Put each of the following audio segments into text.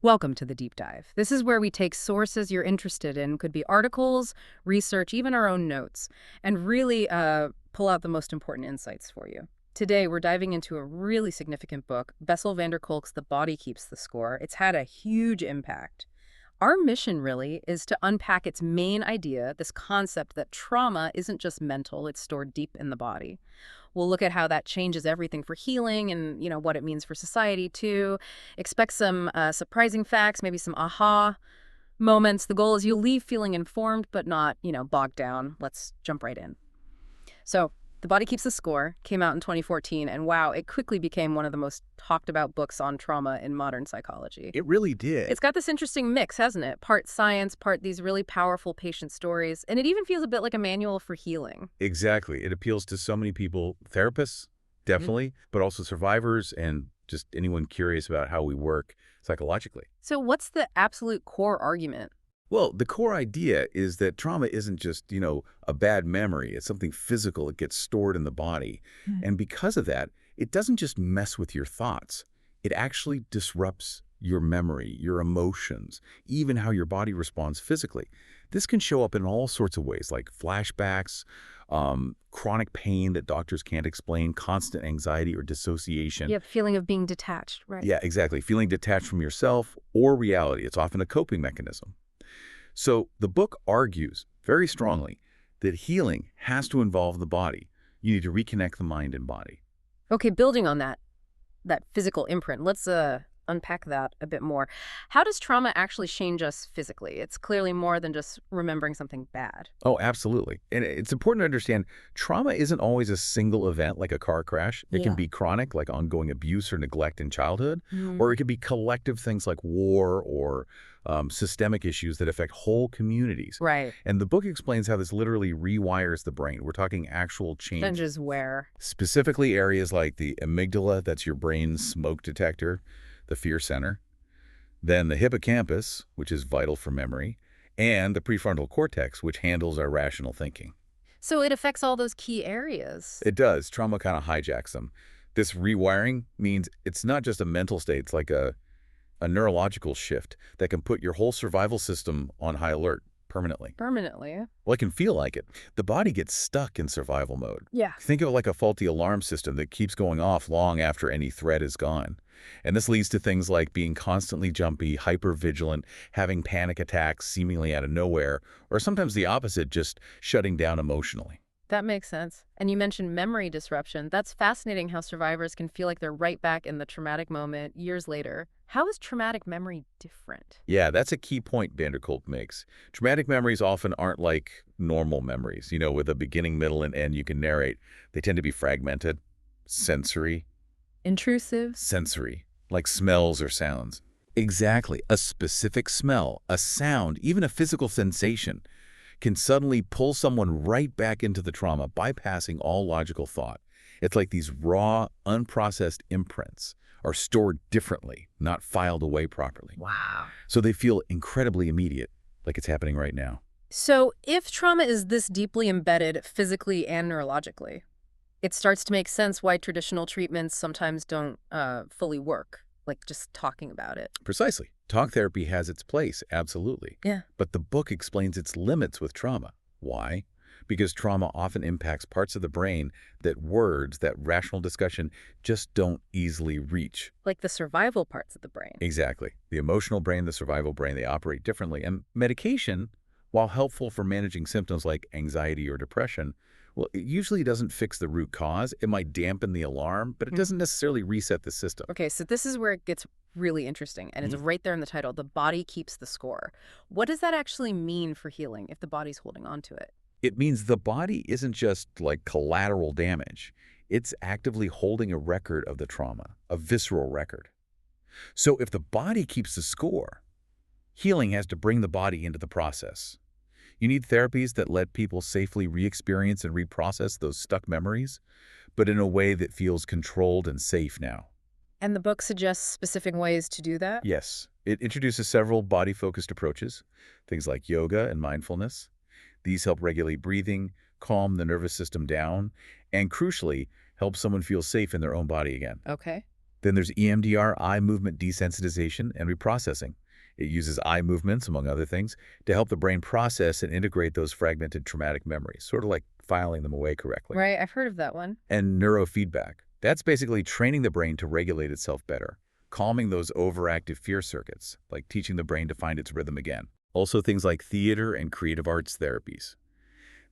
Welcome to the deep dive. This is where we take sources you're interested in, could be articles, research, even our own notes, and really pull out the most important insights for you. Today, we're diving into a really significant book, Bessel van der Kolk's The Body Keeps the Score. It's had a huge impact. Our mission really is to unpack its main idea, this concept that trauma isn't just mental, it's stored deep in the body. We'll look at how that changes everything for healing and, what it means for society too. Expect some surprising facts, maybe some aha moments. The goal is you'll leave feeling informed but not, bogged down. Let's jump right in. So, The Body Keeps the Score came out in 2014, and wow, it quickly became one of the most talked about books on trauma in modern psychology. It really did. It's got this interesting mix, hasn't it? Part science, part these really powerful patient stories, and it even feels a bit like a manual for healing. Exactly. It appeals to so many people, therapists, definitely, but also survivors and just anyone curious about how we work psychologically. So what's the absolute core argument? Well, the core idea is that trauma isn't just, a bad memory. It's something physical. It gets stored in the body. And because of that, it doesn't just mess with your thoughts. It actually disrupts your memory, your emotions, even how your body responds physically. This can show up in all sorts of ways, like flashbacks, chronic pain that doctors can't explain, constant anxiety or dissociation. Yeah, feeling of being detached, right? Yeah, exactly. Feeling detached from yourself or reality. It's often a coping mechanism. So the book argues very strongly that healing has to involve the body. You need to reconnect the mind and body. Okay, building on that physical imprint, let's unpack that a bit more. How does trauma actually change us physically? It's clearly more than just remembering something bad. Oh, absolutely. And it's important to understand trauma isn't always a single event like a car crash. It can Yeah. be chronic, like ongoing abuse or neglect in childhood, Mm. or it can be collective things like war or systemic issues that affect whole communities. Right. And the book explains how this literally rewires the brain. We're talking actual change. Changes where? Specifically areas like the amygdala, that's your brain's smoke detector, the fear center, then the hippocampus, which is vital for memory, and the prefrontal cortex, which handles our rational thinking. So it affects all those key areas. It does. Trauma kind of hijacks them. This rewiring means it's not just a mental state, it's like a neurological shift that can put your whole survival system on high alert permanently. Permanently. Well, it can feel like it. The body gets stuck in survival mode. Yeah. Think of it like a faulty alarm system that keeps going off long after any threat is gone. And this leads to things like being constantly jumpy, hyper-vigilant, having panic attacks seemingly out of nowhere, or sometimes the opposite, just shutting down emotionally. That makes sense. And you mentioned memory disruption. That's fascinating how survivors can feel like they're right back in the traumatic moment years later. How is traumatic memory different? Yeah, that's a key point van der Kolk makes. Traumatic memories often aren't like normal memories, with a beginning, middle, and end you can narrate. They tend to be fragmented, sensory, Intrusive? like smells or sounds. Exactly. A specific smell, a sound, even a physical sensation can suddenly pull someone right back into the trauma, bypassing all logical thought. It's like these raw, unprocessed imprints are stored differently, not filed away properly. Wow. So they feel incredibly immediate, like it's happening right now. So if trauma is this deeply embedded physically and neurologically, it starts to make sense why traditional treatments sometimes don't fully work, like just talking about it. Precisely. Talk therapy has its place, absolutely. Yeah. But the book explains its limits with trauma. Why? Because trauma often impacts parts of the brain that words, that rational discussion, just don't easily reach. Like the survival parts of the brain. Exactly. The emotional brain, the survival brain, they operate differently. And medication, while helpful for managing symptoms like anxiety or depression, well, it usually doesn't fix the root cause. It might dampen the alarm, but it doesn't necessarily reset the system. Okay, so this is where it gets really interesting, and it's right there in the title, The Body Keeps the Score. What does that actually mean for healing if the body's holding on to it? It means the body isn't just like collateral damage. It's actively holding a record of the trauma, a visceral record. So if the body keeps the score, healing has to bring the body into the process. You need therapies that let people safely re-experience and reprocess those stuck memories, but in a way that feels controlled and safe now. And the book suggests specific ways to do that? Yes, it introduces several body-focused approaches, things like yoga and mindfulness. These help regulate breathing, calm the nervous system down, and crucially, help someone feel safe in their own body again. Okay. Then there's EMDR, eye movement desensitization and reprocessing. It uses eye movements, among other things, to help the brain process and integrate those fragmented traumatic memories, sort of like filing them away correctly. Right, I've heard of that one. And neurofeedback. That's basically training the brain to regulate itself better, calming those overactive fear circuits, like teaching the brain to find its rhythm again. Also things like theater and creative arts therapies.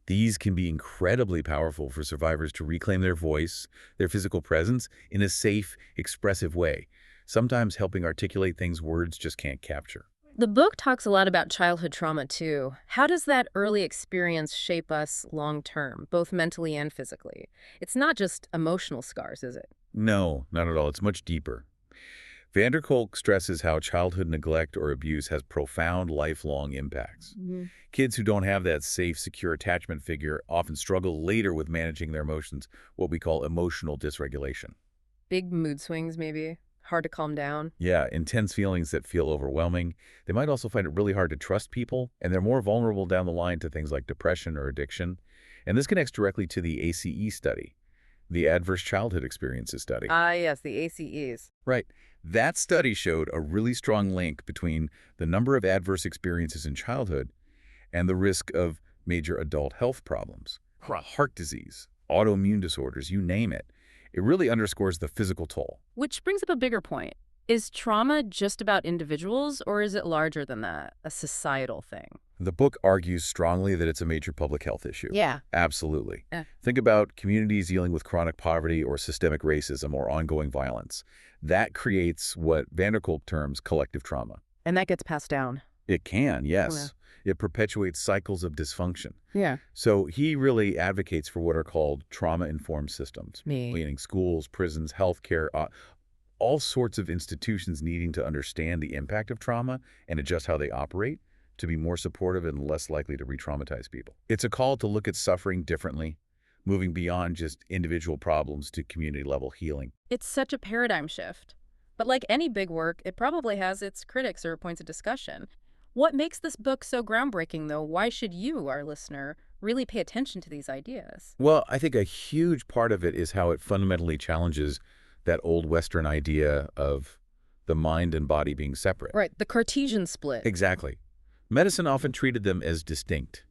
These can be incredibly powerful for survivors to reclaim their voice, their physical presence, in a safe, expressive way, sometimes helping articulate things words just can't capture. The book talks a lot about childhood trauma, too. How does that early experience shape us long-term, both mentally and physically? It's not just emotional scars, is it? No, not at all. It's much deeper. Kolk stresses how childhood neglect or abuse has profound lifelong impacts. Kids who don't have that safe, secure attachment figure often struggle later with managing their emotions, what we call emotional dysregulation. Big mood swings, maybe. Hard to calm down. Yeah, intense feelings that feel overwhelming. They might also find it really hard to trust people, and they're more vulnerable down the line to things like depression or addiction. And this connects directly to the ACE study, the Adverse Childhood Experiences study. Ah, yes, the ACEs. Right. That study showed a really strong link between the number of adverse experiences in childhood and the risk of major adult health problems. Heart disease, autoimmune disorders, you name it. It really underscores the physical toll. Which brings up a bigger point. Is trauma just about individuals, or is it larger than that, a societal thing? The book argues strongly that it's a major public health issue. Yeah. Absolutely. Think about communities dealing with chronic poverty or systemic racism or ongoing violence. That creates what Kolk terms collective trauma. And that gets passed down. It can, yes. Oh, It perpetuates cycles of dysfunction. yeah. So he really advocates for what are called trauma-informed systems, Me. meaning schools, prisons, healthcare, all sorts of institutions needing to understand the impact of trauma and adjust how they operate to be more supportive and less likely to re-traumatize people. It's a call to look at suffering differently, moving beyond just individual problems to community-level healing. It's such a paradigm shift. But like any big work, it probably has its critics or points of discussion. What makes this book so groundbreaking, though? Why should you, our listener, really pay attention to these ideas? Well, I think a huge part of it is how it fundamentally challenges that old Western idea of the mind and body being separate. Right, the Cartesian split. Exactly. Medicine often treated them as distinct,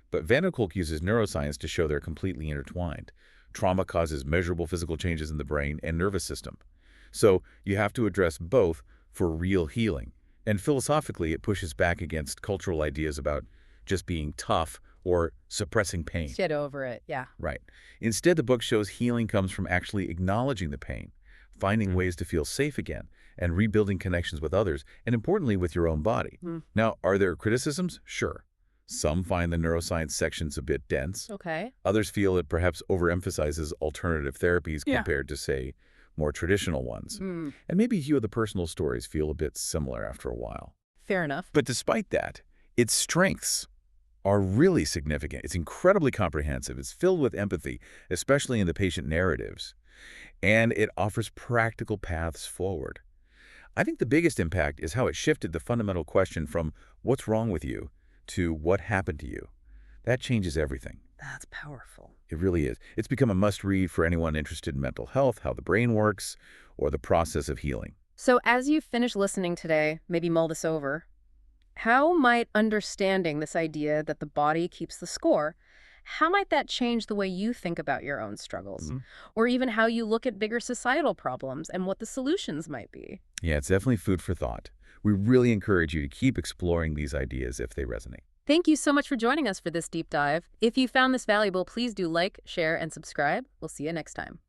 but Kolk uses neuroscience to show they're completely intertwined. Trauma causes measurable physical changes in the brain and nervous system. So you have to address both for real healing. And philosophically, it pushes back against cultural ideas about just being tough or suppressing pain. Get over it, yeah. Right. Instead, the book shows healing comes from actually acknowledging the pain, finding ways to feel safe again, and rebuilding connections with others, and importantly, with your own body. Now, are there criticisms? Sure. Some find the neuroscience sections a bit dense. Okay. Others feel it perhaps overemphasizes alternative therapies compared to, say, more traditional ones. And maybe a few of the personal stories feel a bit similar after a while. Fair enough. But despite that, its strengths are really significant. It's incredibly comprehensive. It's filled with empathy, especially in the patient narratives. And it offers practical paths forward. I think the biggest impact is how it shifted the fundamental question from what's wrong with you to what happened to you. That changes everything. That's powerful. It really is. It's become a must-read for anyone interested in mental health, how the brain works, or the process of healing. So as you finish listening today, maybe mull this over, how might understanding this idea that the body keeps the score, how might that change the way you think about your own struggles? Or even how you look at bigger societal problems and what the solutions might be? Yeah, it's definitely food for thought. We really encourage you to keep exploring these ideas if they resonate. Thank you so much for joining us for this deep dive. If you found this valuable, please do like, share, and subscribe. We'll see you next time.